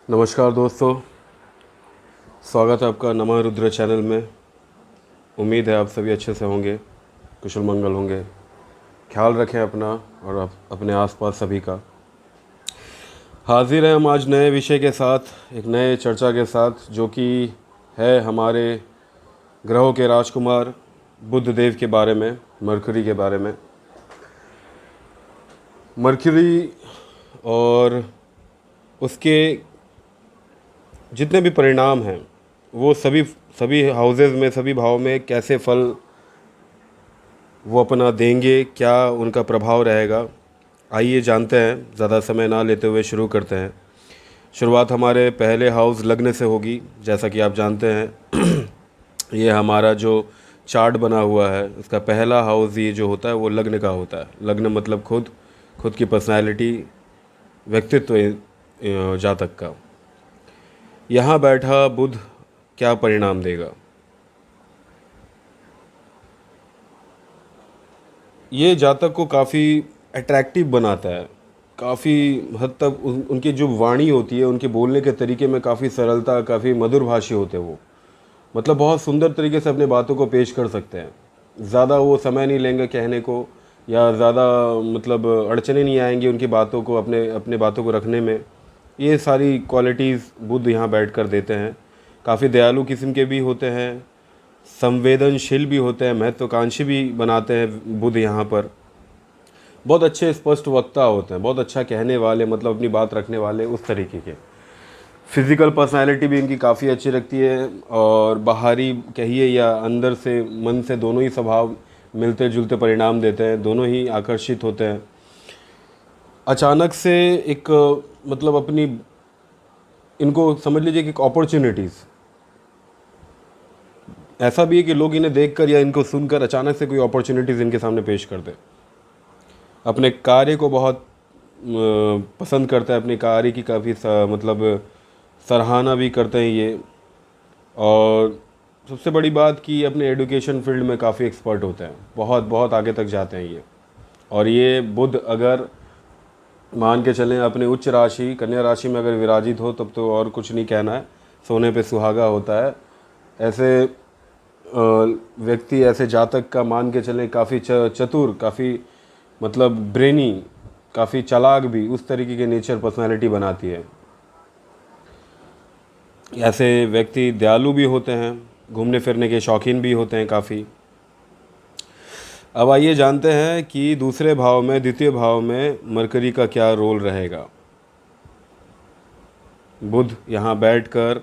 नमस्कार दोस्तों, स्वागत है आपका नमा रुद्र चैनल में। उम्मीद है आप सभी अच्छे से होंगे, कुशल मंगल होंगे। ख्याल रखें अपना और अपने आसपास सभी का। हाजिर हैं हम आज नए विषय के साथ, एक नए चर्चा के साथ, जो कि है हमारे ग्रहों के राजकुमार बुध देव के बारे में, मरकरी के बारे में। मरकरी और उसके जितने भी परिणाम हैं वो सभी सभी हाउसेज में, सभी भाव में कैसे फल वो अपना देंगे, क्या उनका प्रभाव रहेगा, आइए जानते हैं। ज़्यादा समय ना लेते हुए शुरू करते हैं। शुरुआत हमारे पहले हाउस लग्न से होगी। जैसा कि आप जानते हैं ये हमारा जो चार्ट बना हुआ है, इसका पहला हाउस ये जो होता है वो लग्न का होता है। लग्न मतलब खुद की पर्सनैलिटी, व्यक्तित्व, जातक का। यहाँ बैठा बुध क्या परिणाम देगा, ये जातक को काफ़ी अट्रैक्टिव बनाता है। काफ़ी हद तक उनकी जो वाणी होती है, उनके बोलने के तरीके में काफ़ी सरलता, काफ़ी मधुरभाषी होते हैं वो। मतलब बहुत सुंदर तरीके से अपने बातों को पेश कर सकते हैं। ज़्यादा वो समय नहीं लेंगे कहने को, या ज़्यादा मतलब अड़चने नहीं आएंगी उनकी बातों को, अपने बातों को रखने में। ये सारी क्वालिटीज़ बुध यहाँ बैठ कर देते हैं। काफ़ी दयालु किस्म के भी होते हैं, संवेदनशील भी होते हैं, महत्वाकांक्षी भी बनाते हैं बुध यहाँ पर। बहुत अच्छे स्पष्ट वक्ता होते हैं, बहुत अच्छा कहने वाले, मतलब अपनी बात रखने वाले उस तरीके के। फिज़िकल पर्सनालिटी भी इनकी काफ़ी अच्छी रखती है, और बाहरी कहिए या अंदर से, मन से, दोनों ही स्वभाव मिलते जुलते परिणाम देते हैं। दोनों ही आकर्षित होते हैं। अचानक से एक मतलब अपनी, इनको समझ लीजिए कि एक अपॉर्चुनिटीज़, ऐसा भी है कि लोग इन्हें देखकर या इनको सुनकर अचानक से कोई अपॉर्चुनिटीज़ इनके सामने पेश कर दे। अपने कार्य को बहुत पसंद करते हैं, अपने कार्य की काफ़ी मतलब सराहना भी करते हैं ये। और सबसे बड़ी बात कि अपने एजुकेशन फील्ड में काफ़ी एक्सपर्ट होते हैं, बहुत बहुत आगे तक जाते हैं ये। और ये बुध अगर मान के चलें अपने उच्च राशि कन्या राशि में अगर विराजित हो, तब तो और कुछ नहीं कहना है, सोने पे सुहागा होता है। ऐसे व्यक्ति, ऐसे जातक का मान के चलें काफ़ी चतुर, काफ़ी मतलब ब्रेनी, काफ़ी चालाक भी, उस तरीके के नेचर पर्सनालिटी बनाती है। ऐसे व्यक्ति दयालु भी होते हैं, घूमने फिरने के शौकीन भी होते हैं काफ़ी। अब आइए जानते हैं कि दूसरे भाव में, द्वितीय भाव में मरकरी का क्या रोल रहेगा। बुध यहाँ बैठकर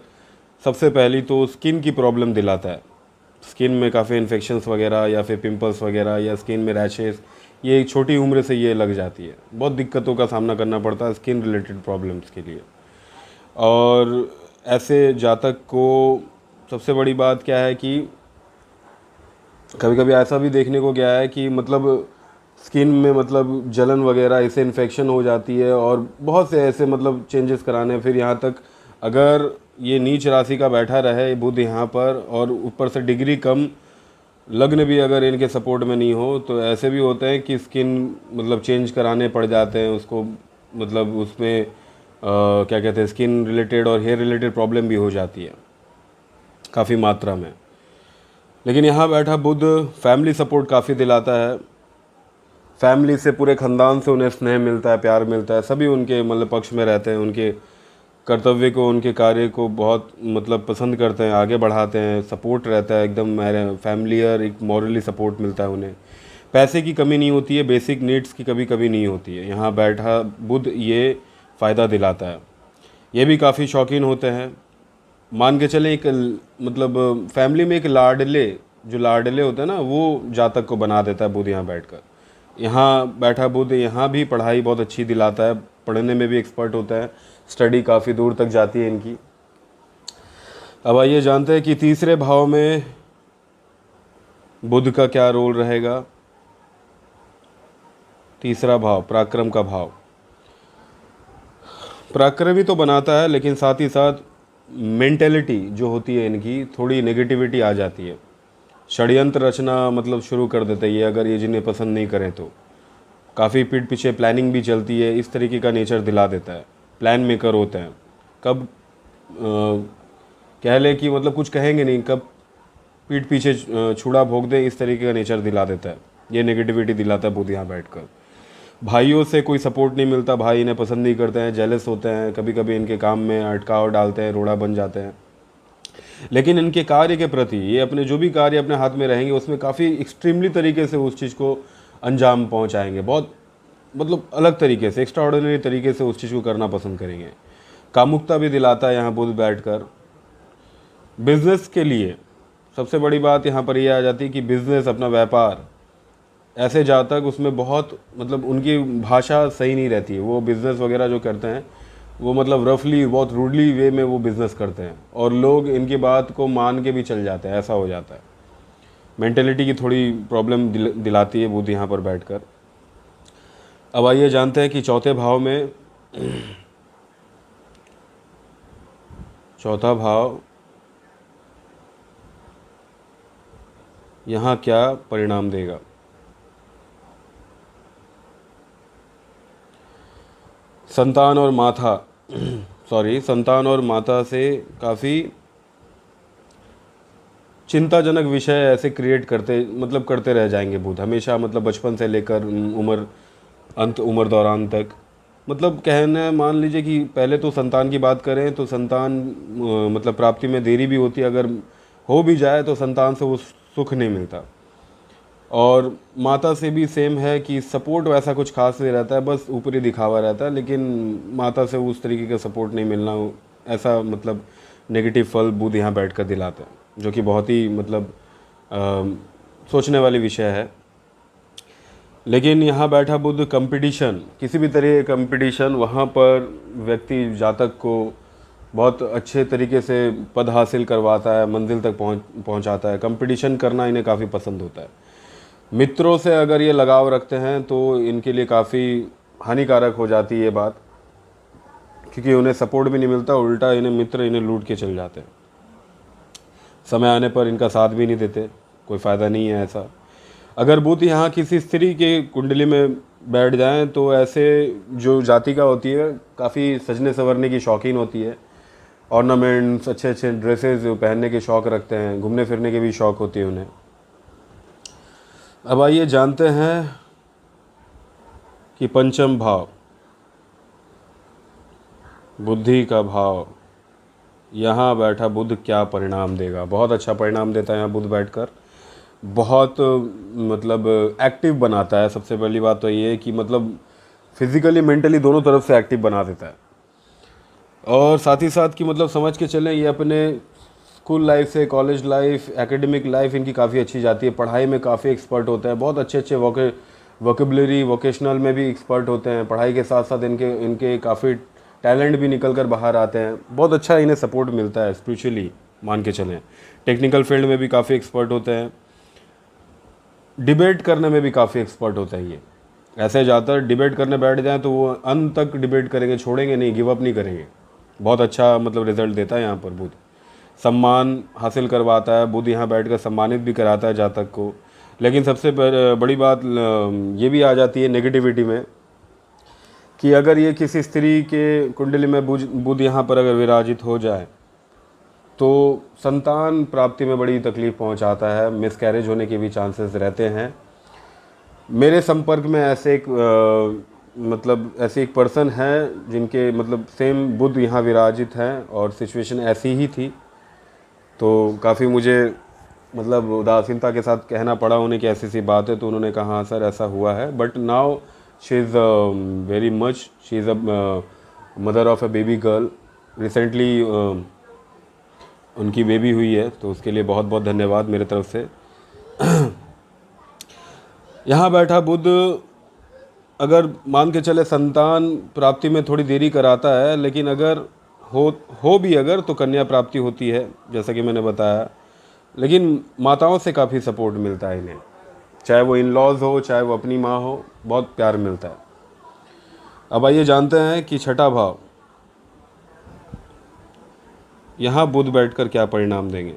सबसे पहली तो स्किन की प्रॉब्लम दिलाता है। स्किन में काफ़ी इन्फेक्शंस वगैरह, या फिर पिंपल्स वगैरह, या स्किन में रैशेस, ये छोटी उम्र से ये लग जाती है। बहुत दिक्कतों का सामना करना पड़ता है स्किन रिलेटेड प्रॉब्लम्स के लिए। और ऐसे जातक को सबसे बड़ी बात क्या है कि कभी कभी ऐसा भी देखने को गया है कि मतलब स्किन में मतलब जलन वगैरह, इससे इन्फेक्शन हो जाती है, और बहुत से ऐसे मतलब चेंजेस कराने। फिर यहाँ तक अगर ये नीच राशि का बैठा रहे बुध यहाँ पर, और ऊपर से डिग्री कम, लग्न भी अगर इनके सपोर्ट में नहीं हो, तो ऐसे भी होते हैं कि स्किन मतलब चेंज कराने पड़ जाते हैं उसको। मतलब उसमें क्या कहते हैं, स्किन रिलेटेड और हेयर रिलेटेड प्रॉब्लम भी हो जाती है काफ़ी मात्रा में। लेकिन यहाँ बैठा बुध फैमिली सपोर्ट काफ़ी दिलाता है। फैमिली से, पूरे ख़ानदान से उन्हें स्नेह मिलता है, प्यार मिलता है। सभी उनके मतलब पक्ष में रहते हैं, उनके कर्तव्य को, उनके कार्य को बहुत मतलब पसंद करते हैं, आगे बढ़ाते हैं, सपोर्ट रहता है एकदम मेरे फैमिलियर, एक मॉरली सपोर्ट मिलता है उन्हें। पैसे की कमी नहीं होती है, बेसिक नीड्स की कभी कभी नहीं होती है। यहाँ बैठा बुध ये फ़ायदा दिलाता है। ये भी काफ़ी शौकीन होते हैं। मान के चले एक मतलब फैमिली में एक लाडले, जो लाडले होते हैं ना, वो जातक को बना देता है बुध यहाँ बैठकर। यहाँ बैठा बुध यहाँ भी पढ़ाई बहुत अच्छी दिलाता है, पढ़ने में भी एक्सपर्ट होता है, स्टडी काफ़ी दूर तक जाती है इनकी। अब आइए जानते हैं कि तीसरे भाव में बुध का क्या रोल रहेगा। तीसरा भाव पराक्रम का भाव। पराक्रमी तो बनाता है, लेकिन साथ ही साथ मेंटेलिटी जो होती है इनकी, थोड़ी नेगेटिविटी आ जाती है। षड्यंत्र रचना मतलब शुरू कर देते हैं ये, अगर ये जिन्हें पसंद नहीं करें तो। काफ़ी पीठ पीछे प्लानिंग भी चलती है, इस तरीके का नेचर दिला देता है। प्लान मेकर होते हैं, कब कह लें कि मतलब कुछ कहेंगे नहीं, कब पीठ पीछे छुरा भोंक दे, इस तरीके का नेचर दिला देता है, ये नेगेटिविटी दिलाता है बुध यहाँ बैठकर। भाइयों से कोई सपोर्ट नहीं मिलता, भाई इन्हें पसंद नहीं करते हैं, जेलस होते हैं, कभी कभी इनके काम में अटकाव डालते हैं, रोड़ा बन जाते हैं। लेकिन इनके कार्य के प्रति, ये अपने जो भी कार्य अपने हाथ में रहेंगे उसमें काफ़ी एक्सट्रीमली तरीके से उस चीज़ को अंजाम पहुंचाएंगे, बहुत मतलब अलग तरीके से, एक्स्ट्राऑर्डिनरी तरीके से उस चीज़ को करना पसंद करेंगे। कामुकता भी दिलाता है यहाँ बुध बैठकर। बिजनेस के लिए सबसे बड़ी बात यहाँ पर यह आ जाती है कि बिजनेस, अपना व्यापार, ऐसे जातक उसमें बहुत मतलब उनकी भाषा सही नहीं रहती है, वो बिज़नेस वगैरह जो करते हैं वो मतलब रफली, बहुत रूडली वे में वो बिज़नेस करते हैं और लोग इनकी बात को मान के भी चल जाते हैं, ऐसा हो जाता है। मेंटेलिटी की थोड़ी प्रॉब्लम दिलाती है बुध यहाँ पर बैठकर। अब आइए जानते हैं कि चौथे भाव में, चौथा भाव यहाँ क्या परिणाम देगा। संतान और माता संतान और माता से काफ़ी चिंताजनक विषय ऐसे क्रिएट करते रह जाएंगे बुध हमेशा, मतलब बचपन से लेकर उम्र दौरान तक। मतलब कहना, मान लीजिए कि पहले तो संतान की बात करें तो संतान मतलब प्राप्ति में देरी भी होती है, अगर हो भी जाए तो संतान से वो सुख नहीं मिलता। और माता से भी सेम है कि सपोर्ट वैसा कुछ खास नहीं रहता है, बस ऊपरी दिखावा रहता है, लेकिन माता से उस तरीके का सपोर्ट नहीं मिलना, ऐसा मतलब नेगेटिव फल बुध यहाँ बैठ कर दिलाते हैं, जो कि बहुत ही मतलब सोचने वाली विषय है। लेकिन यहाँ बैठा बुध कंपटीशन, किसी भी तरह का कंपटीशन, वहाँ पर व्यक्ति जातक को बहुत अच्छे तरीके से पद हासिल करवाता है, मंजिल तक पहुँचाता है। कंपटीशन करना इन्हें काफ़ी पसंद होता है। मित्रों से अगर ये लगाव रखते हैं तो इनके लिए काफ़ी हानिकारक हो जाती है ये बात, क्योंकि उन्हें सपोर्ट भी नहीं मिलता, उल्टा मित्र इन्हें लूट के चल जाते हैं, समय आने पर इनका साथ भी नहीं देते, कोई फ़ायदा नहीं है ऐसा। अगर बुध यहाँ किसी स्त्री के कुंडली में बैठ जाएं तो ऐसे जो जातिका होती है काफ़ी सजने संवरने की शौकीन होती है, ऑर्नामेंट्स, अच्छे अच्छे ड्रेसेस पहनने के शौक़ रखते हैं, घूमने फिरने के भी शौक़ होती है उन्हें। अब आइए जानते हैं कि पंचम भाव, बुद्धि का भाव, यहाँ बैठा बुध क्या परिणाम देगा। बहुत अच्छा परिणाम देता है यहाँ बुध बैठकर, बहुत मतलब एक्टिव बनाता है। सबसे पहली बात तो ये है कि मतलब फिज़िकली मेंटली दोनों तरफ से एक्टिव बना देता है। और साथ ही साथ कि मतलब समझ के चलें, ये अपने स्कूल लाइफ से कॉलेज लाइफ, एकेडमिक लाइफ इनकी काफ़ी अच्छी जाती है, पढ़ाई में काफ़ी एक्सपर्ट होते हैं, बहुत अच्छे अच्छे वोकेबलरी वोकेशनल में भी एक्सपर्ट होते हैं। पढ़ाई के साथ साथ इनके काफ़ी टैलेंट भी निकल कर बाहर आते हैं, बहुत अच्छा इन्हें सपोर्ट मिलता है स्पिरिचुअली, मान के चलें। टेक्निकल फील्ड में भी काफ़ी एक्सपर्ट होते हैं, डिबेट करने में भी काफ़ी एक्सपर्ट होता है ये। ऐसे ज़्यादातर डिबेट करने बैठ जाएं तो वो अंत तक डिबेट करेंगे, छोड़ेंगे नहीं, गिव अप नहीं करेंगे। बहुत अच्छा मतलब रिजल्ट देता है यहाँ पर बुध। सम्मान हासिल करवाता है बुध, यहाँ बैठकर सम्मानित भी कराता है जातक को। लेकिन सबसे बड़ी बात ये भी आ जाती है नेगेटिविटी में कि अगर ये किसी स्त्री के कुंडली में बुध यहाँ पर अगर विराजित हो जाए तो संतान प्राप्ति में बड़ी तकलीफ़ पहुँचाता है, मिसकैरेज होने के भी चांसेस रहते हैं। मेरे संपर्क में ऐसे एक पर्सन है जिनके मतलब सेम बुध यहाँ विराजित हैं और सिचुएशन ऐसी ही थी, तो काफ़ी मुझे मतलब उदासीनता के साथ कहना पड़ा उन्हें कि ऐसी सी बात है। तो उन्होंने कहा हाँ सर ऐसा हुआ है, but now she is very much, she is a mother of a baby girl. Recently उनकी बेबी हुई है, तो उसके लिए बहुत बहुत धन्यवाद मेरे तरफ से। यहाँ बैठा बुध अगर मान के चले संतान प्राप्ति में थोड़ी देरी कराता है, लेकिन अगर हो भी अगर तो कन्या प्राप्ति होती है, जैसा कि मैंने बताया। लेकिन माताओं से काफ़ी सपोर्ट मिलता है इन्हें, चाहे वो इन लॉज हो चाहे वो अपनी माँ हो, बहुत प्यार मिलता है। अब आइए जानते हैं कि छठा भाव, यहाँ बुध बैठकर क्या परिणाम देंगे।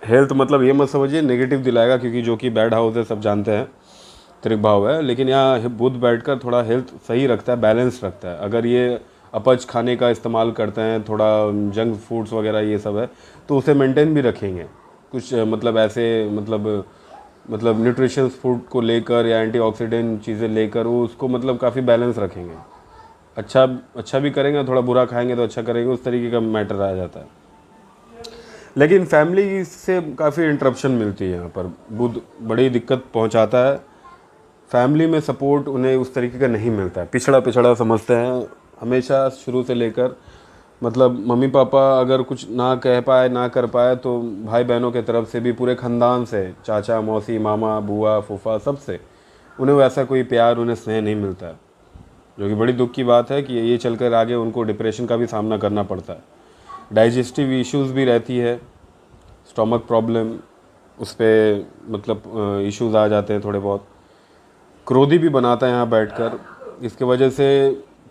हेल्थ मतलब ये मत समझिए नेगेटिव दिलाएगा, क्योंकि जो कि बैड हाउस है सब जानते हैं। त्रिक भाव है, लेकिन यहाँ बुध बैठकर थोड़ा हेल्थ सही रखता है, बैलेंस रखता है। अगर ये अपच खाने का इस्तेमाल करते हैं, थोड़ा जंक फूड्स वगैरह ये सब है, तो उसे मेंटेन भी रखेंगे कुछ मतलब ऐसे मतलब न्यूट्रिशंस फूड को लेकर या एंटीऑक्सीडेंट चीज़ें लेकर वो उसको मतलब काफ़ी बैलेंस रखेंगे। अच्छा भी करेंगे, थोड़ा बुरा खाएंगे तो अच्छा करेंगे, उस तरीके का मैटर आ जाता है। लेकिन फैमिली से काफ़ी इंटरप्शन मिलती है यहाँ पर, बुध बड़ी दिक्कत पहुँचाता है। फैमिली में सपोर्ट उन्हें उस तरीके का नहीं मिलता है, पिछड़ा समझते हैं हमेशा शुरू से लेकर। मतलब मम्मी पापा अगर कुछ ना कह पाए ना कर पाए तो भाई बहनों के तरफ से भी, पूरे ख़ानदान से, चाचा मौसी मामा बुआ फूफा, सबसे उन्हें वैसा कोई प्यार, उन्हें स्नेह नहीं मिलता है, जो कि बड़ी दुख की बात है कि ये चलकर आगे उनको डिप्रेशन का भी सामना करना पड़ता है। डाइजेस्टिव इश्यूज़ भी रहती है, स्टमक प्रॉब्लम, उस पर मतलब इश्यूज़ आ जाते हैं थोड़े बहुत। क्रोधी भी बनाता है यहाँ बैठकर। इसके वजह से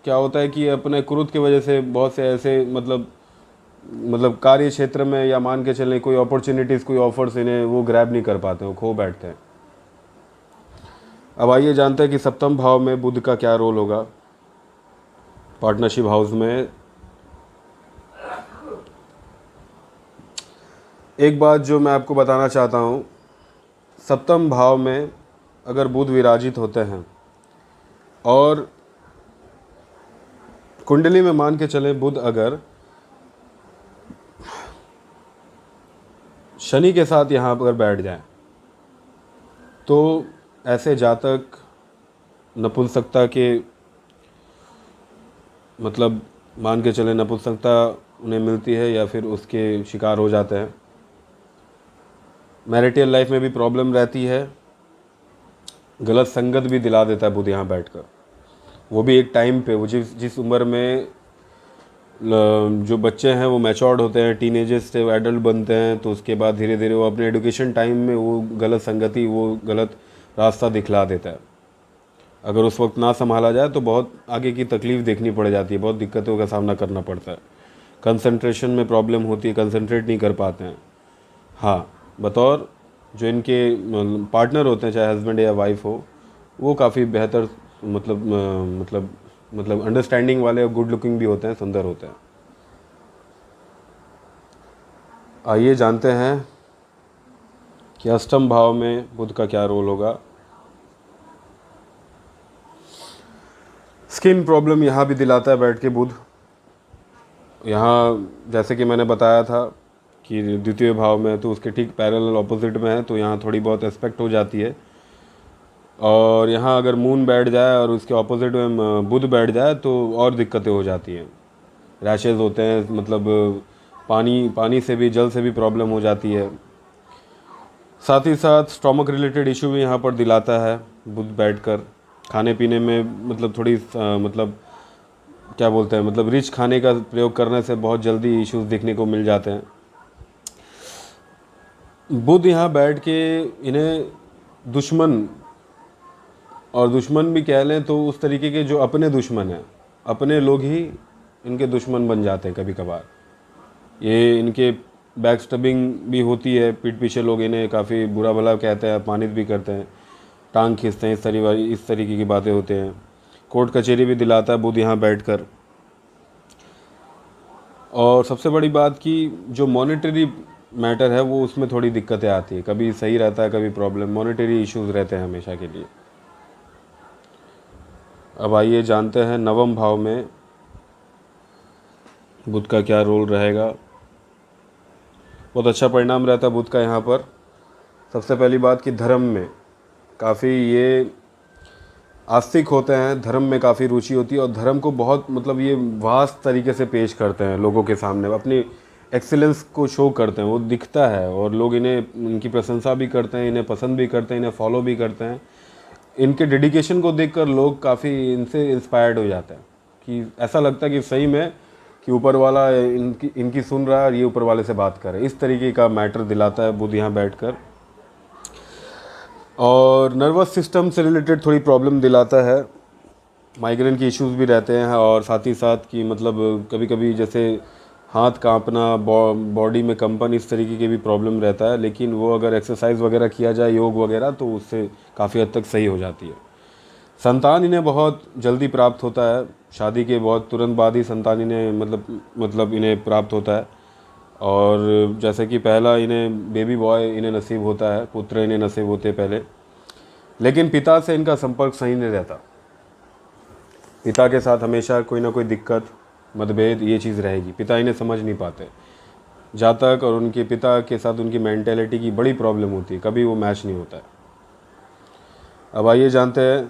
क्या होता है कि अपने क्रोध की वजह से बहुत से ऐसे मतलब कार्य क्षेत्र में या मान के चलें कोई अपॉर्चुनिटीज़, कोई ऑफर्स इन्हें वो ग्रैब नहीं कर पाते, वो खो बैठते हैं। अब आइए जानते हैं कि सप्तम भाव में बुध का क्या रोल होगा पार्टनरशिप हाउस में। एक बात जो मैं आपको बताना चाहता हूँ, सप्तम भाव में अगर बुध विराजित होते हैं और कुंडली में मान के चलें बुध अगर शनि के साथ यहाँ पर बैठ जाए, तो ऐसे जातक नपुंसकता के मतलब मान के चलें नपुंसकता उन्हें मिलती है या फिर उसके शिकार हो जाते हैं। मैरिटल लाइफ में भी प्रॉब्लम रहती है, गलत संगत भी दिला देता है बुध यहाँ बैठकर। वो भी एक टाइम पे, वो जिस उम्र में जो बच्चे हैं वो मैच्योर्ड होते हैं, टीनेजर्स से एडल्ट बनते हैं, तो उसके बाद धीरे धीरे वो अपने एजुकेशन टाइम में वो गलत संगति, वो गलत रास्ता दिखला देता है। अगर उस वक्त ना संभाला जाए तो बहुत आगे की तकलीफ़ देखनी पड़ जाती है, बहुत दिक्कतों का सामना करना पड़ता है। कंसंट्रेशन में प्रॉब्लम होती है, कंसंट्रेट नहीं कर पाते हैं। हाँ, बतौर जो इनके पार्टनर होते हैं, चाहे हस्बैंड या वाइफ हो, वो काफ़ी बेहतर मतलब अंडरस्टैंडिंग वाले, गुड लुकिंग भी होते हैं, सुंदर होते हैं। आइए जानते हैं कि अष्टम भाव में बुध का क्या रोल होगा। स्किन प्रॉब्लम यहाँ भी दिलाता है बैठ के बुध। यहाँ जैसे कि मैंने बताया था कि द्वितीय भाव में, तो उसके ठीक पैरेलल ऑपोजिट में है, तो यहाँ थोड़ी बहुत एस्पेक्ट हो जाती है। और यहाँ अगर मून बैठ जाए और उसके ऑपोजिट में बुध बैठ जाए तो और दिक्कतें हो जाती हैं, रैशेज़ होते हैं, मतलब पानी से भी, जल से भी प्रॉब्लम हो जाती है। साथ ही साथ स्टोमक रिलेटेड इशू भी यहाँ पर दिलाता है बुध बैठकर। खाने पीने में मतलब थोड़ी मतलब क्या बोलते हैं, मतलब रिच खाने का प्रयोग करने से बहुत जल्दी इश्यूज देखने को मिल जाते हैं। बुध यहाँ बैठ के इन्हें दुश्मन, और दुश्मन भी कह लें तो उस तरीके के जो अपने दुश्मन हैं, अपने लोग ही इनके दुश्मन बन जाते हैं कभी कभार। ये इनके बैक स्टबिंग भी होती है, पीठ पीछे लोग इन्हें काफ़ी बुरा भला कहते हैं, अपमानित भी करते हैं, टांग खींचते हैं, इस तरीके की बातें होते हैं। कोर्ट कचहरी भी दिलाता है बुध यहाँ बैठकर। और सबसे बड़ी बात कि जो मॉनेटरी मैटर है वो, उसमें थोड़ी दिक्कतें आती है, कभी सही रहता है कभी प्रॉब्लम, मॉनेटरी इश्यूज रहते हैं हमेशा के लिए। अब आइए जानते हैं नवम भाव में बुध का क्या रोल रहेगा। बहुत अच्छा परिणाम रहता है बुध का यहाँ पर। सबसे पहली बात कि धर्म में काफ़ी ये आस्तिक होते हैं, धर्म में काफ़ी रुचि होती है, और धर्म को बहुत मतलब ये वास्ट तरीके से पेश करते हैं लोगों के सामने, अपनी एक्सीलेंस को शो करते हैं, वो दिखता है, और लोग इन्हें, इनकी प्रशंसा भी करते हैं, इन्हें पसंद भी करते हैं, इन्हें फॉलो भी करते हैं। इनके डेडिकेशन को देखकर लोग काफ़ी इनसे इंस्पायर्ड हो जाते हैं, कि ऐसा लगता है कि सही में कि ऊपर वाला इनकी सुन रहा है और ये ऊपर वाले से बात करे, इस तरीके का मैटर दिलाता है बुध यहाँ बैठकर। और नर्वस सिस्टम से रिलेटेड थोड़ी प्रॉब्लम दिलाता है, माइग्रेन के इश्यूज़ भी रहते हैं, और साथ ही साथ कि मतलब कभी कभी जैसे हाथ कांपना, बॉडी में कंपन, इस तरीके के भी प्रॉब्लम रहता है। लेकिन वो अगर एक्सरसाइज वगैरह किया जाए, योग वगैरह, तो उससे काफ़ी हद तक सही हो जाती है। संतान इन्हें बहुत जल्दी प्राप्त होता है, शादी के बहुत तुरंत बाद ही संतान इन्हें मतलब इन्हें प्राप्त होता है। और जैसे कि पहला इन्हें बेबी बॉय इन्हें नसीब होता है, पुत्र इन्हें नसीब होते हैं पहले। लेकिन पिता से इनका संपर्क सही नहीं रहता, पिता के साथ हमेशा कोई ना कोई दिक्कत, मतभेद, ये चीज़ रहेगी। पिता इन्हें समझ नहीं पाते, जातक और उनके पिता के साथ उनकी मेंटेलिटी की बड़ी प्रॉब्लम होती है, कभी वो मैच नहीं होता है। अब आइए जानते हैं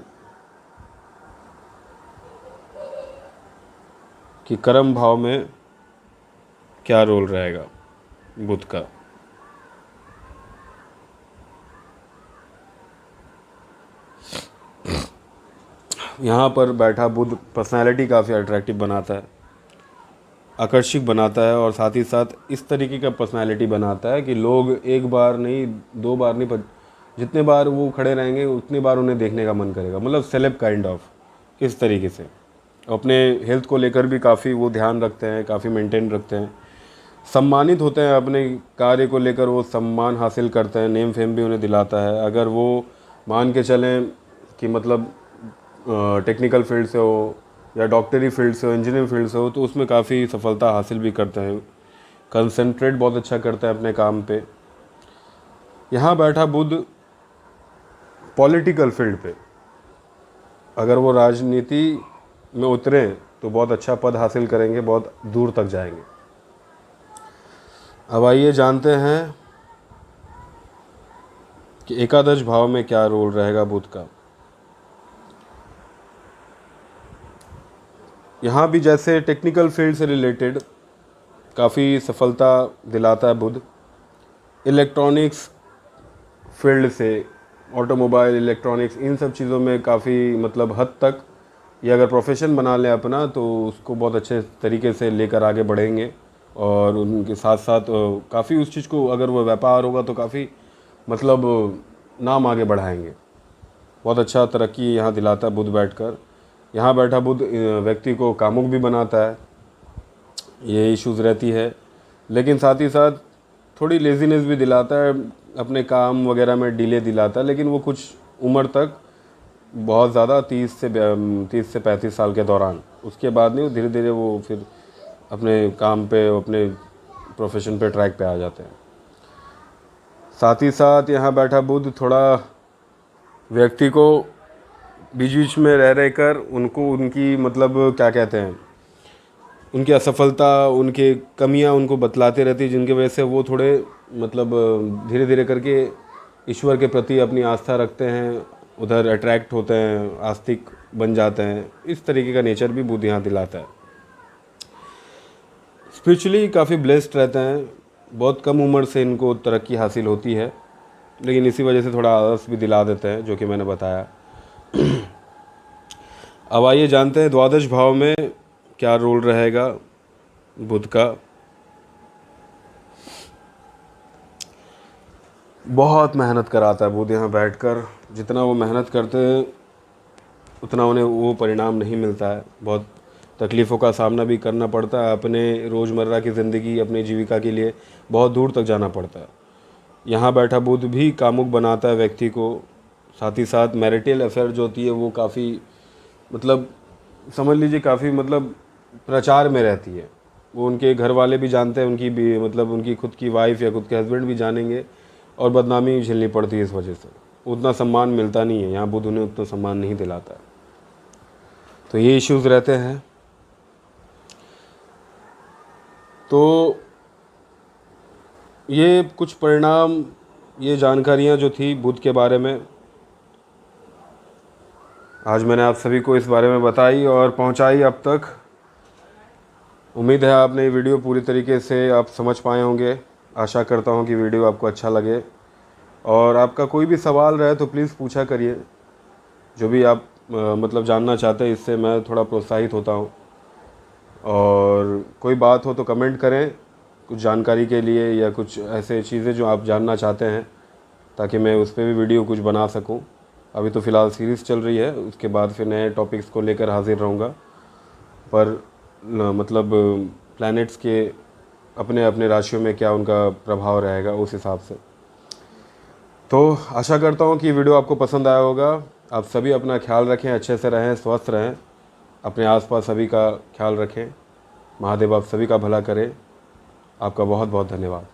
कि कर्म भाव में क्या रोल रहेगा बुध का। यहाँ पर बैठा बुध पर्सनालिटी काफ़ी अट्रैक्टिव बनाता है, आकर्षक बनाता है, और साथ ही साथ इस तरीके का पर्सनालिटी बनाता है कि लोग एक बार नहीं, दो बार नहीं, पर जितने बार वो खड़े रहेंगे उतनी बार उन्हें देखने का मन करेगा। मतलब सेलेब काइंड ऑफ, इस तरीके से। अपने हेल्थ को लेकर भी काफ़ी वो ध्यान रखते हैं, काफ़ी मेंटेन रखते हैं, सम्मानित होते हैं अपने कार्य को लेकर, वो सम्मान हासिल करते हैं, नेम फेम भी उन्हें दिलाता है। अगर वो मान के चलें कि मतलब टेक्निकल फील्ड से हो या डॉक्टरी फील्ड से हो, इंजीनियरिंग फील्ड से हो, तो उसमें काफ़ी सफलता हासिल भी करते हैं, कंसंट्रेट बहुत अच्छा करते हैं अपने काम पे। यहाँ बैठा बुध पॉलिटिकल फील्ड पे, अगर वो राजनीति में उतरें तो बहुत अच्छा पद हासिल करेंगे, बहुत दूर तक जाएंगे। अब आइए जानते हैं कि एकादश भाव में क्या रोल रहेगा बुध का। यहाँ भी जैसे टेक्निकल फील्ड से रिलेटेड काफ़ी सफलता दिलाता है बुध। इलेक्ट्रॉनिक्स फील्ड से, ऑटोमोबाइल, इलेक्ट्रॉनिक्स, इन सब चीज़ों में काफ़ी मतलब हद तक ये अगर प्रोफेशन बना लें अपना, तो उसको बहुत अच्छे तरीके से लेकर आगे बढ़ेंगे। और उनके साथ साथ काफ़ी उस चीज़ को, अगर वो व्यापार होगा तो काफ़ी मतलब नाम आगे बढ़ाएंगे। बहुत अच्छा तरक्की यहाँ दिलाता है बुध बैठकर। यहाँ बैठा बुध व्यक्ति को कामुक भी बनाता है, ये इश्यूज़ रहती है। लेकिन साथ ही साथ थोड़ी लेज़ीनेस भी दिलाता है, अपने काम वगैरह में डिले दिलाता है। लेकिन वो कुछ उम्र तक, बहुत ज़्यादा 30 से 35 साल के दौरान, उसके बाद नहीं, धीरे धीरे वो फिर अपने काम पे, अपने प्रोफेशन पे, ट्रैक पे आ जाते हैं। साथ ही साथ यहाँ बैठा बुध थोड़ा व्यक्ति को बीच बीच में रह कर उनको, उनकी मतलब क्या कहते हैं, उनकी असफलता, उनके कमियां उनको बतलाते रहती है, जिनकी वजह से वो थोड़े मतलब धीरे धीरे करके ईश्वर के प्रति अपनी आस्था रखते हैं, उधर अट्रैक्ट होते हैं, आस्तिक बन जाते हैं। इस तरीके का नेचर भी बुध यहाँ दिलाता है। स्पिरिचुअली काफ़ी ब्लेस्ड रहते हैं, बहुत कम उम्र से इनको तरक्की हासिल होती है, लेकिन इसी वजह से थोड़ा आलस भी दिला देते हैं, जो कि मैंने बताया। अब आइए जानते हैं द्वादश भाव में क्या रोल रहेगा बुध का। बहुत मेहनत कराता है बुध यहाँ बैठकर, जितना वो मेहनत करते हैं उतना उन्हें वो परिणाम नहीं मिलता है। बहुत तकलीफ़ों का सामना भी करना पड़ता है, अपने रोज़मर्रा की ज़िंदगी, अपनी जीविका के लिए बहुत दूर तक जाना पड़ता है। यहाँ बैठा बुध भी कामुक बनाता है व्यक्ति को। साथ ही साथ मैरिटल अफेयर जो होती है वो काफ़ी मतलब समझ लीजिए काफ़ी मतलब प्रचार में रहती है। वो उनके घर वाले भी जानते हैं, उनकी भी मतलब उनकी खुद की वाइफ या खुद के हस्बैंड भी जानेंगे, और बदनामी झेलनी पड़ती है इस वजह से। उतना सम्मान मिलता नहीं है, यहाँ बुध उन्हें उतना सम्मान नहीं दिलाता। तो ये इश्यूज़ रहते हैं। तो ये कुछ परिणाम, ये जानकारियाँ जो थी बुध के बारे में, आज मैंने आप सभी को इस बारे में बताई और पहुंचाई अब तक। उम्मीद है आपने ये वीडियो पूरी तरीके से आप समझ पाए होंगे। आशा करता हूं कि वीडियो आपको अच्छा लगे, और आपका कोई भी सवाल रहे तो प्लीज़ पूछा करिए, जो भी आप मतलब जानना चाहते हैं। इससे मैं थोड़ा प्रोत्साहित होता हूं। और कोई बात हो तो कमेंट करें कुछ जानकारी के लिए, या कुछ ऐसे चीज़ें जो आप जानना चाहते हैं, ताकि मैं उस पर भी वीडियो कुछ बना सकूं। अभी तो फ़िलहाल सीरीज़ चल रही है, उसके बाद फिर नए टॉपिक्स को लेकर हाजिर रहूँगा। पर मतलब प्लैनेट्स के अपने अपने राशियों में क्या उनका प्रभाव रहेगा उस हिसाब से। तो आशा करता हूँ कि वीडियो आपको पसंद आया होगा। आप सभी अपना ख्याल रखें, अच्छे से रहें, स्वस्थ रहें, अपने आसपास सभी का ख्याल रखें। महादेव आप सभी का भला करे। आपका बहुत बहुत धन्यवाद।